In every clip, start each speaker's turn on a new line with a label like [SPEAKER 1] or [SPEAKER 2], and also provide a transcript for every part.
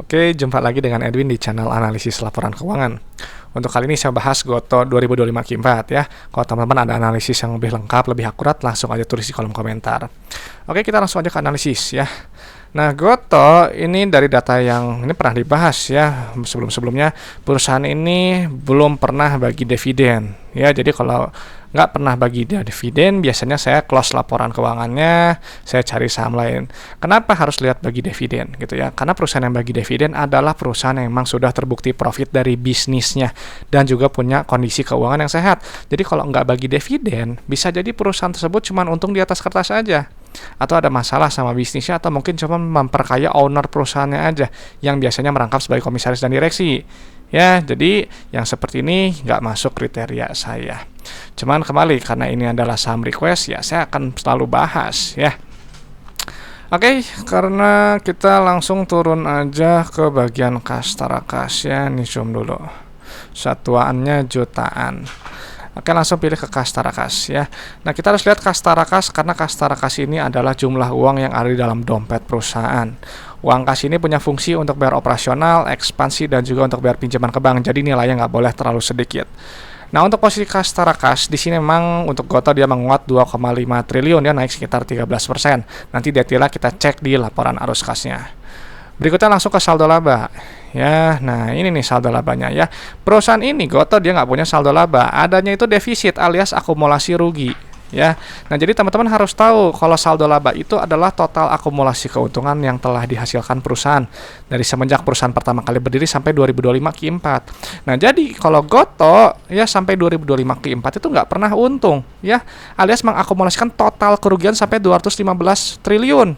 [SPEAKER 1] Oke, jumpa lagi dengan Edwin di channel analisis laporan keuangan. Untuk kali ini saya bahas Goto 2025 Q4 ya. Kalau teman-teman ada analisis yang lebih lengkap, lebih akurat, langsung aja tulis di kolom komentar. Oke, kita langsung aja ke analisis ya. Nah, Goto ini dari data yang ini pernah dibahas ya sebelum-sebelumnya. Perusahaan ini belum pernah bagi dividen ya. Jadi kalau nggak pernah bagi dividen, biasanya saya close laporan keuangannya, saya cari saham lain. Kenapa harus lihat bagi dividen gitu ya? Karena perusahaan yang bagi dividen adalah perusahaan yang memang sudah terbukti profit dari bisnisnya dan juga punya kondisi keuangan yang sehat. Jadi kalau nggak bagi dividen, bisa jadi perusahaan tersebut cuma untung di atas kertas aja, atau ada masalah sama bisnisnya, atau mungkin cuma memperkaya owner perusahaannya aja yang biasanya merangkap sebagai komisaris dan direksi. Ya, jadi yang seperti ini nggak masuk kriteria saya. Cuman kembali, karena ini adalah saham request, ya saya akan selalu bahas ya. Oke, karena kita langsung turun aja ke bagian kas tarakas ya. Nih zoom dulu. Satuannya jutaan. Oke, langsung pilih ke kas tarakas ya. Nah, kita harus lihat kas tarakas karena kas tarakas ini adalah jumlah uang yang ada di dalam dompet perusahaan. Uang kas ini punya fungsi untuk bayar operasional, ekspansi, dan juga untuk bayar pinjaman ke bank. Jadi nilainya nggak boleh terlalu sedikit. Nah, untuk posisi kas tarakas di sini memang untuk Goto dia menguat 2,5 triliun ya, naik sekitar 13%. Nanti detailnya kita cek di laporan arus kasnya. Berikutnya langsung ke saldo laba. Ya, nah ini nih saldo labanya ya. Perusahaan ini Goto dia nggak punya saldo laba, adanya itu defisit alias akumulasi rugi. Ya, nah jadi teman-teman harus tahu kalau saldo laba itu adalah total akumulasi keuntungan yang telah dihasilkan perusahaan dari semenjak perusahaan pertama kali berdiri sampai 2025 Q4. Nah jadi kalau Goto ya sampai 2025 Q4 itu nggak pernah untung ya, alias mengakumulasikan total kerugian sampai 215 triliun.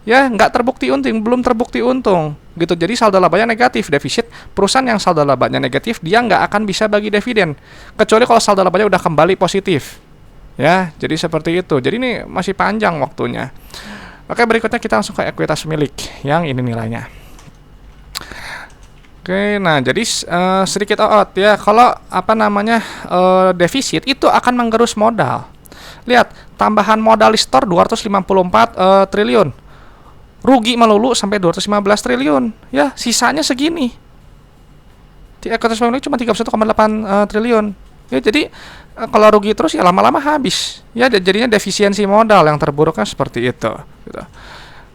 [SPEAKER 1] Ya, nggak terbukti untung, belum terbukti untung gitu. Jadi saldo labanya negatif, defisit. Perusahaan yang saldo labanya negatif dia nggak akan bisa bagi dividen kecuali kalau saldo labanya udah kembali positif. Ya, jadi seperti itu. Jadi ini masih panjang waktunya. Oke, berikutnya kita langsung ke ekuitas milik yang ini nilainya. Oke, nah jadi sedikit out ya. Kalau defisit itu akan menggerus modal. Lihat, tambahan modal di store 254 triliun. Rugi melulu sampai 215 triliun. Ya, sisanya segini. Di ekuitas milik cuma 31,8 triliun. Ya, jadi kalau rugi terus ya lama-lama habis. Ya, jadinya defisiensi modal yang terburuknya seperti itu gitu.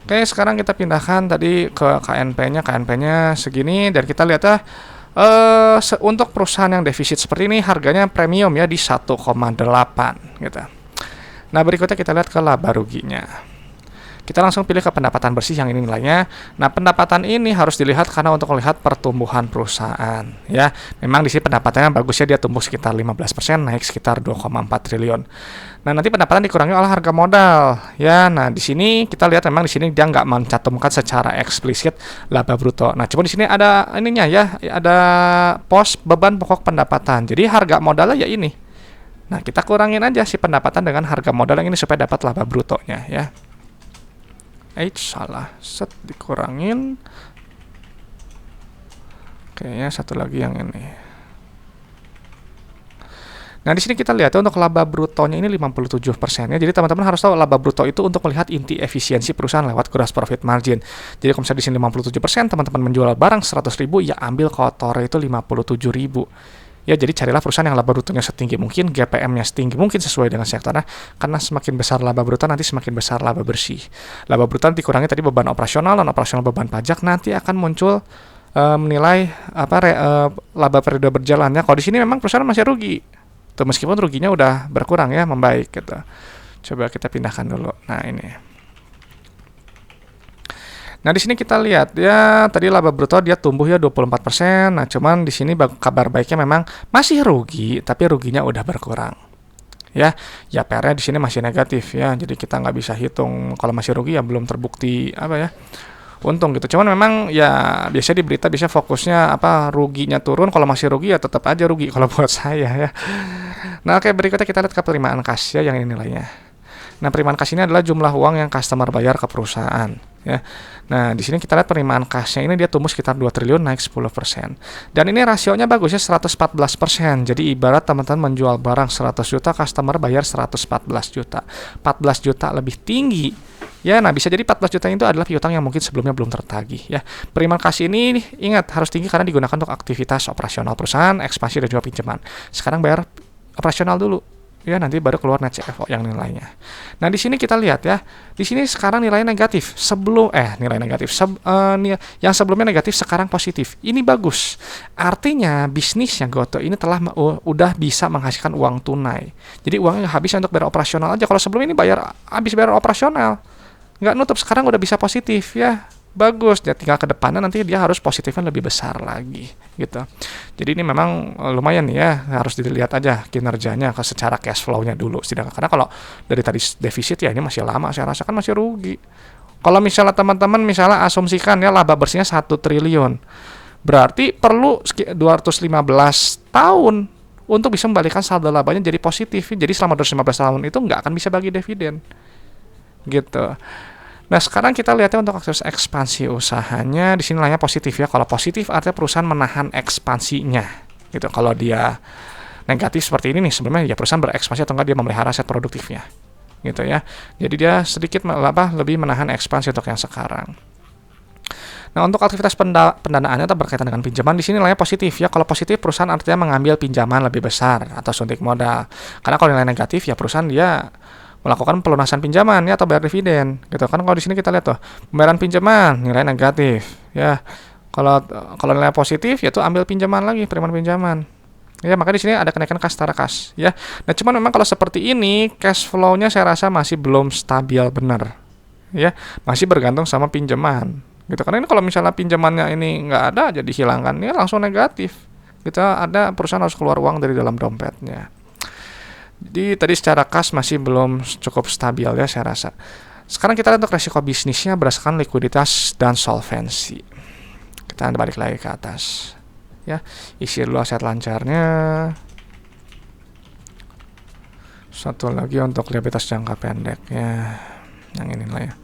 [SPEAKER 1] Oke, sekarang kita pindahkan tadi ke KNP-nya. KNP-nya segini dan kita lihat ya untuk perusahaan yang defisit seperti ini harganya premium ya di 1,8 gitu. Nah, berikutnya kita lihat ke laba ruginya. Kita langsung pilih ke pendapatan bersih yang ini nilainya. Nah, pendapatan ini harus dilihat karena untuk melihat pertumbuhan perusahaan ya. Memang di sini pendapatannya bagusnya dia tumbuh sekitar 15%, naik sekitar 2,4 triliun. Nah, nanti pendapatan dikurangi oleh harga modal ya. Nah, di sini kita lihat memang di sini dia nggak mencantumkan secara eksplisit laba bruto. Nah, cuma di sini ada ininya ya, ada pos beban pokok pendapatan. Jadi harga modalnya ya ini. Nah, kita kurangin aja si pendapatan dengan harga modal yang ini supaya dapat laba brutonya ya. Salah, dikurangin. Kayaknya satu lagi yang ini. Nah, di sini kita lihat untuk laba brutonya ini 57% ya. Jadi teman-teman harus tahu laba bruto itu untuk melihat inti efisiensi perusahaan lewat gross profit margin. Jadi kalau misalnya di sini 57%, teman-teman menjual barang 100.000 ya ambil kotornya itu 57.000. Ya, jadi carilah perusahaan yang laba brutonya setinggi mungkin, GPM-nya setinggi mungkin sesuai dengan sektornya, karena semakin besar laba bruto nanti semakin besar laba bersih. Laba bruto nanti dikurangi tadi beban operasional dan operasional beban pajak, nanti akan muncul menilai laba periode berjalannya. Kalau di sini memang perusahaan masih rugi. Tuh, meskipun ruginya udah berkurang ya, membaik gitu. Coba kita pindahkan dulu. Nah, ini. Nah, di sini kita lihat ya, tadi laba bruto dia tumbuh ya 24%. Nah, cuman di sini kabar baiknya memang masih rugi, tapi ruginya udah berkurang. Ya, PR-nya di sini masih negatif ya. Jadi kita nggak bisa hitung kalau masih rugi ya belum terbukti untung gitu. Cuman memang ya biasanya di berita bisa fokusnya ruginya turun, kalau masih rugi ya tetap aja rugi kalau buat saya ya. Nah, oke, berikutnya kita lihat ke penerimaan kas ya yang ini nilainya. Nah, penerimaan kas ini adalah jumlah uang yang customer bayar ke perusahaan ya. Nah, di sini kita lihat penerimaan kasnya ini dia tumbuh sekitar 2 triliun naik 10%. Dan ini rasionya bagusnya 114%. Jadi ibarat teman-teman menjual barang 100 juta, customer bayar 114 juta. 14 juta lebih tinggi Ya, nah bisa jadi 14 juta itu adalah piutang yang mungkin sebelumnya belum tertagih ya. Penerimaan kas ini ingat harus tinggi karena digunakan untuk aktivitas operasional perusahaan, ekspansi dan juga pinjaman. Sekarang bayar operasional dulu. Ya, nanti baru keluar net CFO yang nilainya. Nah, di sini kita lihat ya. Di sini sekarang nilainya negatif. Yang sebelumnya negatif sekarang positif. Ini bagus. Artinya bisnisnya Goto ini telah udah bisa menghasilkan uang tunai. Jadi uangnya habis untuk bayar operasional aja. Kalau sebelum ini habis bayar operasional, nggak nutup, sekarang udah bisa positif ya. Bagus, ya tinggal ke depannya nanti dia harus positifnya lebih besar lagi gitu. Jadi ini memang lumayan ya, harus dilihat aja kinerjanya secara cash flow-nya dulu. Sedangkan karena kalau dari tadi defisit ya ini masih lama, saya rasakan masih rugi. Kalau misalnya teman-teman asumsikan ya laba bersihnya 1 triliun. Berarti perlu 215 tahun untuk bisa membalikkan saldo labanya jadi positif. Jadi selama 215 tahun itu nggak akan bisa bagi dividen. Gitu. Nah, sekarang kita lihatnya untuk aktivitas ekspansi usahanya. Di sini nilainya positif ya. Kalau positif artinya perusahaan menahan ekspansinya. Gitu. Kalau dia negatif seperti ini nih, sebelumnya ya perusahaan berekspansi atau enggak dia memelihara aset produktifnya. Gitu ya. Jadi dia sedikit lebih menahan ekspansi untuk yang sekarang. Nah, untuk aktivitas pendanaannya atau berkaitan dengan pinjaman, di sini nilainya positif ya. Kalau positif, perusahaan artinya mengambil pinjaman lebih besar atau suntik modal. Karena kalau nilai negatif ya perusahaan dia melakukan pelunasan pinjaman ya atau bayar dividen gitu kan. Kalau di sini kita lihat tuh pembayaran pinjaman nilai negatif ya. Kalau nilai positif ya tuh ambil pinjaman lagi, penerimaan pinjaman ya, maka di sini ada kenaikan kas setara kas ya. Nah, cuman memang kalau seperti ini cash flow-nya saya rasa masih belum stabil benar ya, masih bergantung sama pinjaman gitu. Karena ini kalau misalnya pinjamannya ini nggak ada jadi hilangkan ya langsung negatif gitu, ada perusahaan harus keluar uang dari dalam dompetnya. Jadi tadi secara kas masih belum cukup stabil ya saya rasa. Sekarang kita lihat untuk resiko bisnisnya berdasarkan likuiditas dan solvensi. Kita balik lagi ke atas. Ya, isi dulu aset lancarnya. Satu lagi untuk likuiditas jangka pendek ya. Yang ini lah ya.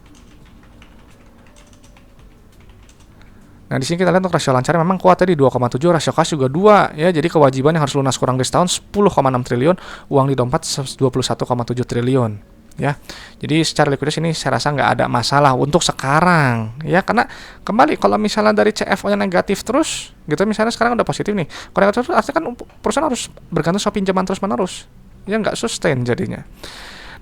[SPEAKER 1] Nah, di sini kita lihat untuk rasio lancar memang kuat tadi 2,7, rasio kas juga 2 ya. Jadi kewajiban yang harus lunas kurang dari setahun 10,6 triliun, uang di dompet 21,7 triliun ya. Jadi secara likuiditas ini saya rasa nggak ada masalah untuk sekarang ya, karena kembali kalau misalnya dari CFO-nya negatif terus gitu, misalnya sekarang udah positif nih. Kalau negatif terus artinya kan perusahaan harus bergantung sama pinjaman terus-menerus. Ya nggak sustain jadinya.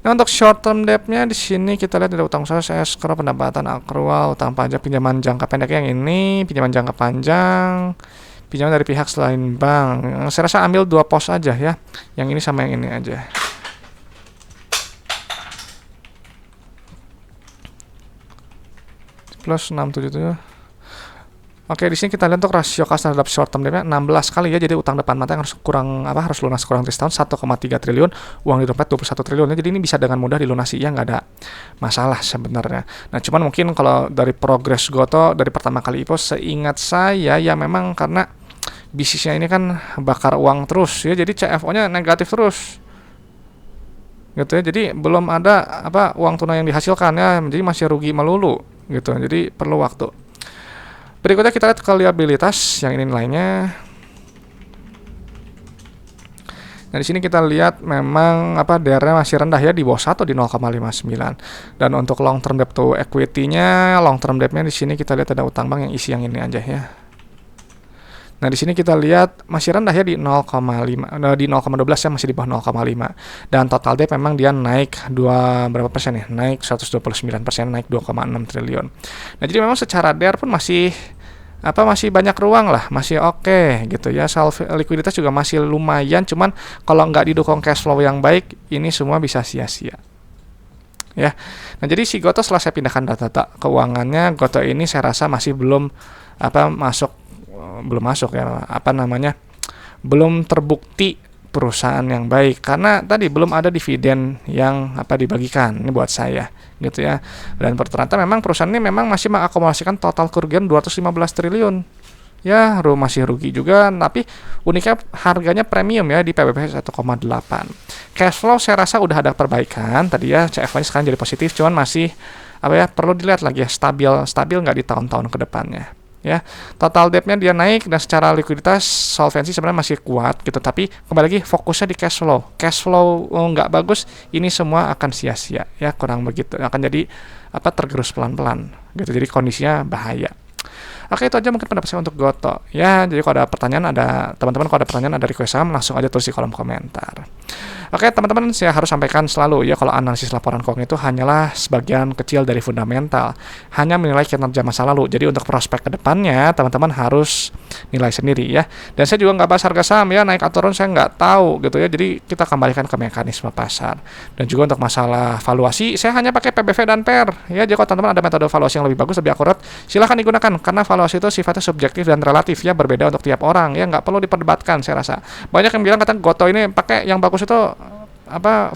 [SPEAKER 1] Nah, untuk short term debt-nya di sini kita lihat ada utang usaha, escrow, pendapatan akrual, utang pajak, pinjaman jangka pendek yang ini, pinjaman jangka panjang, pinjaman dari pihak selain bank. Saya rasa ambil 2 pos aja ya. Yang ini sama yang ini aja. Plus 677. Oke, di sini kita lihat untuk rasio kas terhadap short term debt-nya 16 kali ya. Jadi utang depan mata yang harus lunas kurang dari setahun 1,3 triliun, uang di dompet 21 triliun. Jadi ini bisa dengan mudah dilunasi ya, nggak ada masalah sebenarnya. Nah, cuman mungkin kalau dari progres Goto dari pertama kali IPO, seingat saya ya memang karena bisnisnya ini kan bakar uang terus ya. Jadi CFO-nya negatif terus. Gitu ya. Jadi belum ada uang tunai yang dihasilkan ya. Jadi masih rugi melulu gitu. Jadi perlu waktu. Berikutnya kita lihat ke liabilitas yang ini nilainya. Nah, di sini kita lihat memang DR-nya masih rendah ya, di bawah 1 di 0,59. Dan untuk long term debt to equity-nya, long term debt-nya di sini kita lihat ada utang bank yang isi yang ini aja ya. Nah, di sini kita lihat masih rendah ya di 0,5, di 0,12 ya, masih di bawah 0,5. Dan total debt memang dia naik berapa persen ya? Naik 129%, naik 2,6 triliun. Nah, jadi memang secara DER pun masih banyak ruang lah, masih oke gitu ya. Likuiditas juga masih lumayan, cuman kalau nggak didukung cash flow yang baik, ini semua bisa sia-sia. Ya. Nah, jadi si Goto setelah saya pindahkan data keuangannya, Goto ini saya rasa masih belum masuk ya, belum terbukti perusahaan yang baik karena tadi belum ada dividen yang dibagikan. Ini buat saya gitu ya. Dan ternyata memang perusahaan ini memang masih mengakumulasikan total kerugian 215 triliun. Ya, masih rugi juga, tapi uniknya harganya premium ya di PBB 1,8. Cash flow saya rasa udah ada perbaikan. Tadi ya CFO-nya sekarang jadi positif, cuman masih perlu dilihat lagi ya, stabil nggak di tahun-tahun ke depannya. ya. Total debt-nya dia naik dan secara likuiditas solvensi sebenarnya masih kuat gitu, tapi kembali lagi fokusnya di cash flow. Cash flow nggak bagus, ini semua akan sia-sia ya, kurang begitu. Akan jadi tergerus pelan-pelan gitu. Jadi kondisinya bahaya. Oke, itu aja mungkin pendapat saya untuk Goto. Ya, jadi kalau ada pertanyaan, teman-teman kalau ada pertanyaan, ada request saham, langsung aja tulis di kolom komentar. Oke, teman-teman, saya harus sampaikan selalu ya, kalau analisis laporan keuangan itu hanyalah sebagian kecil dari fundamental. Hanya menilai kinerja masa lalu. Jadi untuk prospek ke depannya, teman-teman harus nilai sendiri ya. Dan saya juga nggak bahas harga saham ya, naik atau turun saya nggak tahu gitu ya. Jadi kita kembalikan ke mekanisme pasar. Dan juga untuk masalah valuasi, saya hanya pakai PBV dan PER. Ya, jadi kalau teman-teman ada metode valuasi yang lebih bagus, lebih akurat, silahkan digunakan. Karena valuasi itu sifatnya subjektif dan relatif ya, berbeda untuk tiap orang ya, nggak perlu diperdebatkan saya rasa. Banyak yang bilang katanya Goto ini pakai yang bagus itu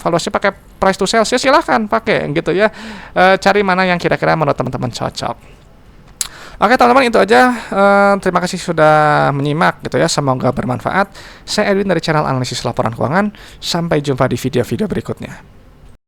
[SPEAKER 1] valuasi pakai price to sales, ya silahkan pakai gitu ya. Cari mana yang kira-kira menurut teman-teman cocok. Oke teman-teman, itu aja. Terima kasih sudah menyimak gitu ya, semoga bermanfaat. Saya Edwin dari channel analisis laporan keuangan. Sampai jumpa di video-video berikutnya.